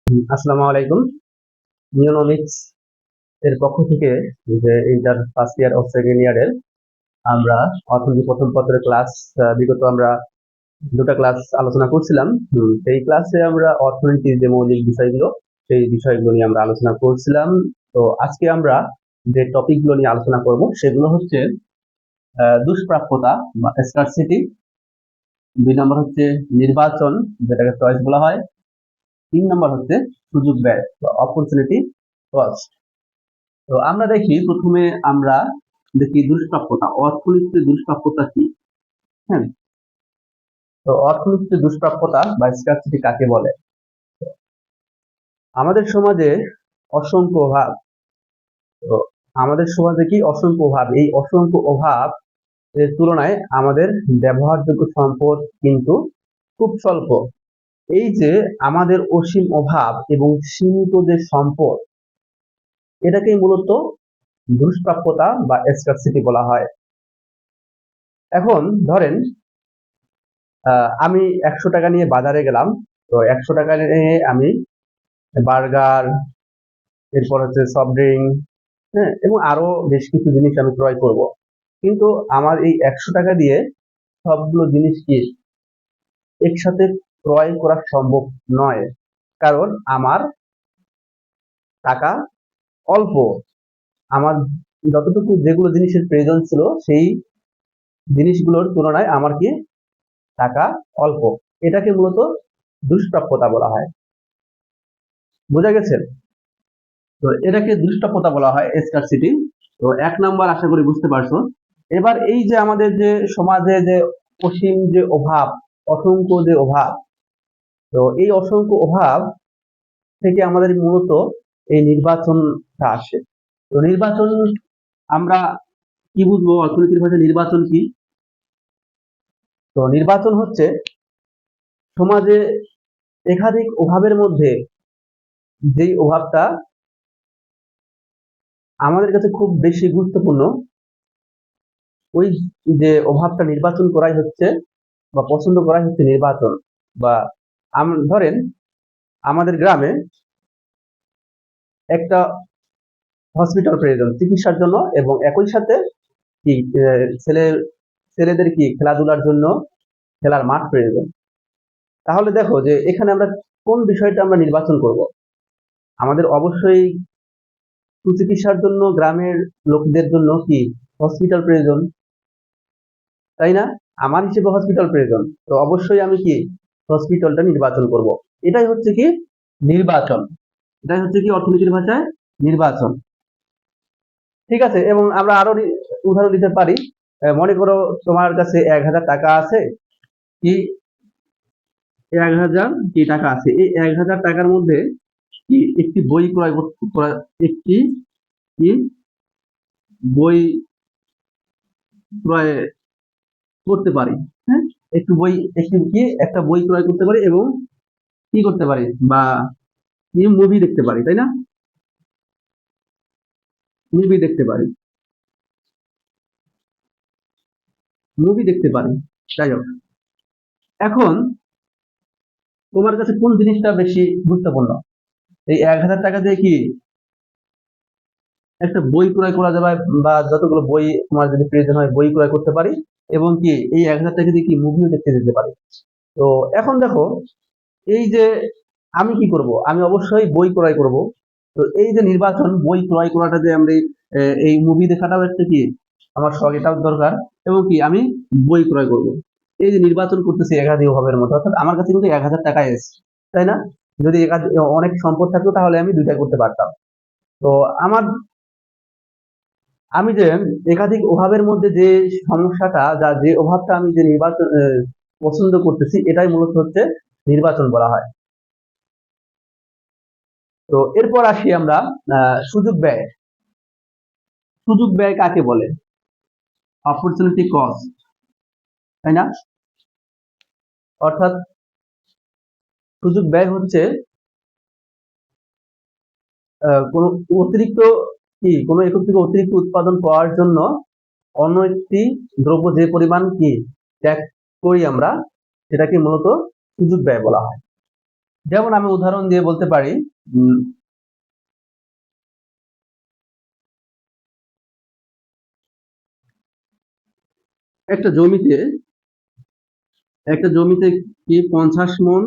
আসসালামু আলাইকুম। নিওনমিক্স এর পক্ষ থেকে যে ইন্টার ফার্স্ট ইয়ার ও সেকেন্ড ইয়ারের আমরা অর্থনীতি প্রথম পত্রের ক্লাস বিগত আমরা দুটো ক্লাস আলোচনা করছিলাম। সেই ক্লাসে আমরা অর্থনীতির যে মৌলিক বিষয়গুলো সেই বিষয়গুলো নিয়ে আমরা আলোচনা করছিলাম। তো আজকে আমরা যে টপিকগুলো নিয়ে আলোচনা করব সেগুলো হচ্ছে দুষ্প্রাপ্যতা বা স্কারসিটি, 2 নম্বর হচ্ছে নির্বাচন যেটাকে চয়েস বলা হয়, 3 নম্বর হচ্ছে সুযোগ ব্যয় বা অপরচুনিটি কস্ট। তো আমরা দেখি প্রথমে আমরা দেখি দুষ্প্রাপ্যতা। অর্থনীতিতে দুষ্প্রাপ্যতা কি? হ্যাঁ, তো অর্থনীতিতে দুষ্প্রাপ্যতা বা স্কারসিটি কাকে বলে? আমাদের সমাজে অসংখ্য অভাব। তো আমাদের সমাজে কি অসংখ্য অভাব, এই অসংখ্য অভাব এর তুলনায় আমাদের ব্যবহারযোগ্য সম্পদ কিন্তু খুব স্বল্প। এই যে আমাদের অসীম অভাব এবং সীমিত যে সম্পদ, এটাকেই মূলত দুষ্প্রাপ্যতা বা স্কারসিটি বলা হয়। এখন ধরেন আমি 100 টাকা নিয়ে বাজারে গেলাম। তো 100 টাকা নিয়ে আমি বার্গার, এরপর হচ্ছে সফট ড্রিঙ্ক, হ্যাঁ, এবং আরো বেশ কিছু জিনিস আমি ক্রয় করব। কিন্তু আমার এই 100 টাকা দিয়ে সবগুলো জিনিস কি একসাথে ক্রয় করা সম্ভব নয়, কারণ আমার টাকা অল্প। আমার যতটুকু যেগুলো জিনিসের প্রয়োজন ছিল সেই জিনিসগুলোর তুলনায় আমার কি টাকা অল্প। এটাকে মূলত দুষ্প্রাপ্যতা বলা হয়। বোঝা গেছে? তো এটাকে দুষ্প্রাপ্যতা বলা হয়, স্কারসিটি। তো 1 নাম্বার আশা করি বুঝতে পারছো। এবার এই যে আমাদের যে সমাজে যে অসীম যে অভাব, অসংখ্য যে অভাব, তো এই অসংখ্য অভাব থেকে আমাদের মূলত এই নির্বাচনটা আসে। তো নির্বাচন আমরা কি বুঝবো? অর্থনীতির ভাষায় নির্বাচন কি? তো নির্বাচন হচ্ছে সমাজে একাধিক অভাবের মধ্যে যেই অভাবটা আমাদের কাছে খুব বেশি গুরুত্বপূর্ণ, ওই যে অভাবটা নির্বাচন করাই হচ্ছে বা পছন্দ করাই হচ্ছে নির্বাচন। বা ধরেন আমাদের গ্রামে একটা হসপিটাল প্রয়োজন চিকিৎসার জন্য, এবং একই সাথে কি ছেলে ছেলেদের কি খেলাধুলার জন্য খেলার মাঠ প্রয়োজন। তাহলে দেখো যে এখানে আমরা কোন বিষয়টা আমরা নির্বাচন করব। আমাদের অবশ্যই সুচিকিৎসার জন্য গ্রামের লোকদের জন্য কি হসপিটাল প্রয়োজন, তাই না? আমার হিসেবে হসপিটাল প্রয়োজন, তো অবশ্যই আমি কি হসপিটালটা নির্বাচন করব। এটাই হচ্ছে কি নির্বাচন। এটাই হচ্ছে কি অর্থনীতির ভাষায় নির্বাচন। ঠিক আছে, এবং আমরা আরো উদাহরণ দিতে পারি। মনে করো তোমার কাছে 1000 টাকা আছে, কি 1000 কি টাকা আছে, এই 1000 টাকার মধ্যে কি একটি বই একটি কি বই ক্রয় করতে পারি। হ্যাঁ, একটা বই ক্রয় করতে পারি এবং কি করতে পারি, বা কি মুভি দেখতে পারি, তাই না? মুভি দেখতে পারি, মুভি দেখতে পারি। যাই হোক, এখন তোমার কাছে কোন জিনিসটা বেশি গুরুত্বপূর্ণ? এই 1000 টাকা দিয়ে কি একটা বই ক্রয় করা যাবে, বা যতগুলো বই তোমার যদি প্রয়োজন হয় বই ক্রয় করতে পারি, এবং কি এই 1000 টাকা দিয়ে কি মুভিও দেখতে যেতে পারি। তো এখন দেখো, এই যে আমি কি করব, আমি অবশ্যই বই ক্রয় করব। তো এই যে নির্বাচন, বই ক্রয় করাটা যে আমরা এই মুভি দেখাটাও একটা কি আমার শখ, এটাও দরকার, এবং কি আমি বই ক্রয় করব। এই যে নির্বাচন করতেছি একাধিক অভাবের মতো, অর্থাৎ আমার কাছে কিন্তু 1000 টাকা এসেছে, তাই না? যদি অনেক সম্পদ থাকতো তাহলে আমি দুইটাই করতে পারতাম। তো আমার আমি যে একাধিক অভাবের মধ্যে যে সমস্যাটা, যে অভাবটা আমি যে নির্বাচন পছন্দ করতেছি, এটাই মূলত হচ্ছে নির্বাচন বলা হয়। তো এরপর আসি আমরা সুযোগ ব্যয়। সুযোগ ব্যয় কাকে বলে? অপরচুনিটি কস্ট, তাই না? অর্থাৎ সুযোগ ব্যয় হচ্ছে কোনো অতিরিক্ত কোনো একক থেকে অতিরিক্ত উৎপাদন পাওয়ার জন্য অন্য একটি দ্রব্য যে পরিমাণ কি ত্যাগ করি আমরা, সেটাকে মূলত সুযোগ ব্যয় বলা হয়। যেমন আমি উদাহরণ দিয়ে বলতে পারি, উম, একটা জমিতে কি 50 মণ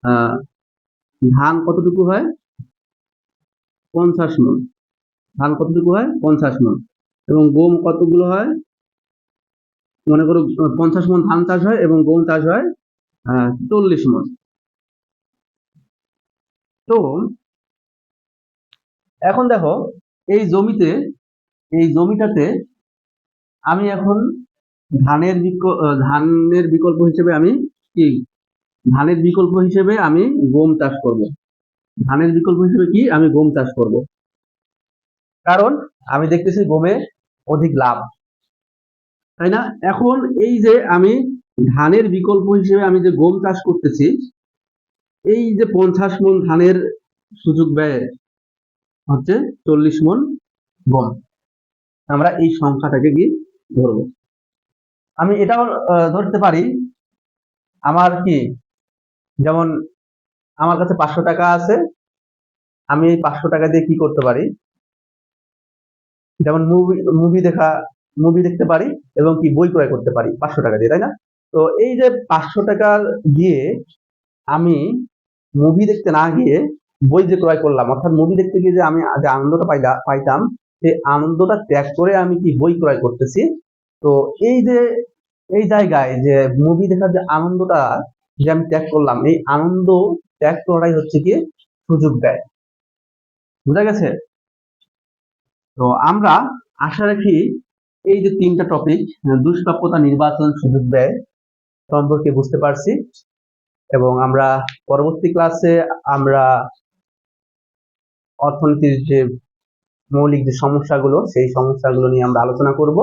আহ, ধান কতটুকু হয়? 50 মণ। ধান কতটুকু হয়? 50 মণ। এবং গম কতগুলো হয়? মনে করো 50 মণ ধান চাষ হয় এবং গম চাষ হয় 40 মণ। তো এখন দেখো, এই জমিতে এই জমিটাতে আমি এখন ধানের বিকল্প হিসেবে আমি কি ধানের বিকল্প হিসেবে আমি গম চাষ করব। ধানের বিকল্প হিসেবে কি আমি গম চাষ করব, কারণ আমি দেখতেছি গমে অধিক লাভ, তাই না? এখন এই যে আমি ধানের বিকল্প হিসেবে আমি যে গম চাষ করতেছি, এই যে 50 মণ ধানের সুযোগ ব্যয় হচ্ছে 40 মণ গম। আমরা এই সংখ্যাটাকে কি ধরবো? আমি এটাও ধরতে পারি, আমার কি, যেমন আমার কাছে 500 টাকা আছে, আমি এই 500 টাকা দিয়ে কি করতে পারি? যেমন মুভি দেখতে পারি এবং কি বই ক্রয় করতে পারি 500 টাকা দিয়ে, তাই না? তো এই যে 500 টাকা দিয়ে আমি মুভি দেখতে না গিয়ে বই যে ক্রয় করলাম, অর্থাৎ মুভি দেখতে গিয়ে যে আমি যে আনন্দটা পাইতাম, সেই আনন্দটা ত্যাগ করে আমি কি বই ক্রয় করতেছি। তো এই যে এই জায়গায় যে মুভি দেখার যে আনন্দটা যে আমি ত্যাগ করলাম, এই আনন্দ ত্যাগ করাটাই হচ্ছে কি সুযোগ ব্যয়। বুঝা গেছে? তো আমরা আশা রাখি এই যে 3টা টপিক, দুষ্প্রাপ্যতা, নির্বাচন, সুযোগ ব্যয় সম্পর্কে বুঝতে পারছি, এবং আমরা পরবর্তী ক্লাসে আমরা অর্থনীতির যে মৌলিক যে সমস্যাগুলো, সেই সমস্যাগুলো নিয়ে আমরা আলোচনা করব।